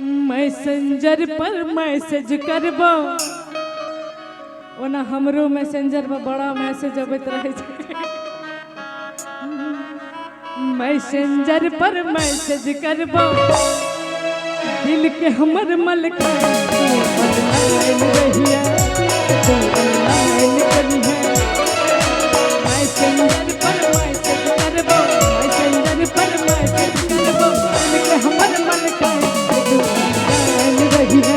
Messenger पर message करबो ओना हमरो मैसेंजर पर बड़ा मैसेज अबैत रहे छै। मैसेंजर पर मैसेज करबो दिल के हमर मलका ऑनलाइन रहिया तू ऑनलाइन करिया। मैसेंजर पर मैसेज करबो मैसेंजर पर मैसेज करबो दिल के हमर मलका तू ऑनलाइन रहिया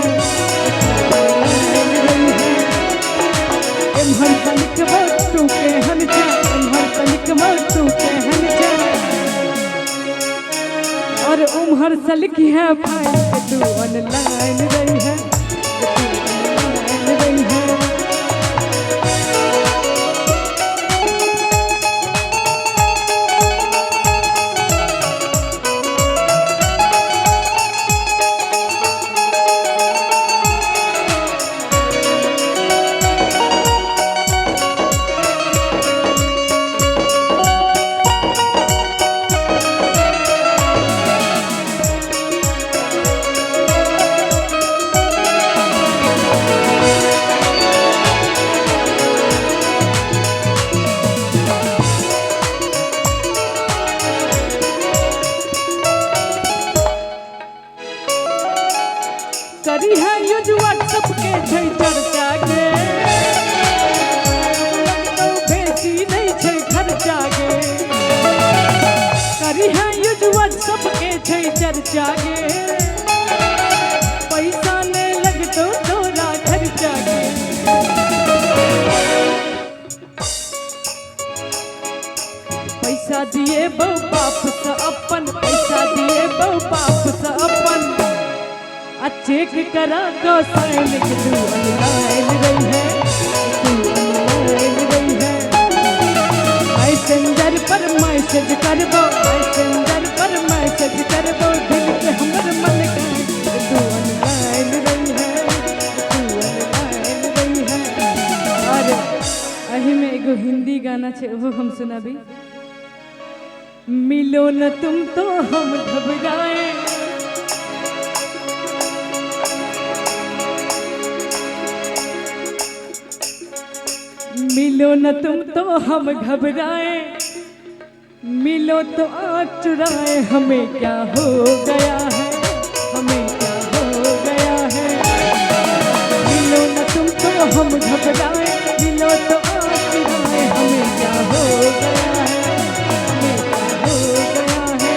एम्हर तनिकबो तू केहन छै एम्हर तनिकबो तू केहन छै और उम्हर से लिखी है भाई तू ऑनलाइन रही है तू ऑनलाइन रही है। करी है यूज व्हाट्सएप के छै चर्चा गे तो बेसी नहीं छै खर्चा गे। करी है यूज व्हाट्सएप के छै चर्चा गे पैसा नहीं लगतो तोरा खर्चा गे। पैसा दिए बौ बाप से अपन पैसा दिए बौ बाप से अपन चेक करा तो साइन के तू ऑनलाइन रही है तू ऑनलाइन रही है। मैसेंजर पर मैसेज करबो मैसेंजर पर मैसेज करबो दिल के हमर मन का तू ऑनलाइन रही है तू ऑनलाइन रही है। और अही में एगो हिंदी गाना छै वो हम सुनाबी। मिलो न तुम तो हम घबराए मिलो न तुम तो हम घबराए मिलो तो आँख चुराए हमें क्या हो गया है हमें क्या हो गया है। मिलो न तुम तो हम घबराए मिलो तो आँख चुराए हमें क्या हो गया है हमें क्या हो गया है।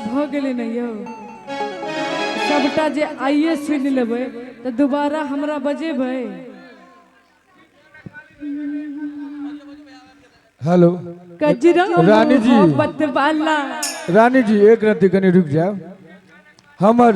भ गेलै न यौ सबटा जे आइए सुन लेबै तो दोबारा हमरा बजेबै। हेलो कजरा रानी जी मोहब्बत वाला रानी जी एक रत्ती कनी रुक जाओ हमर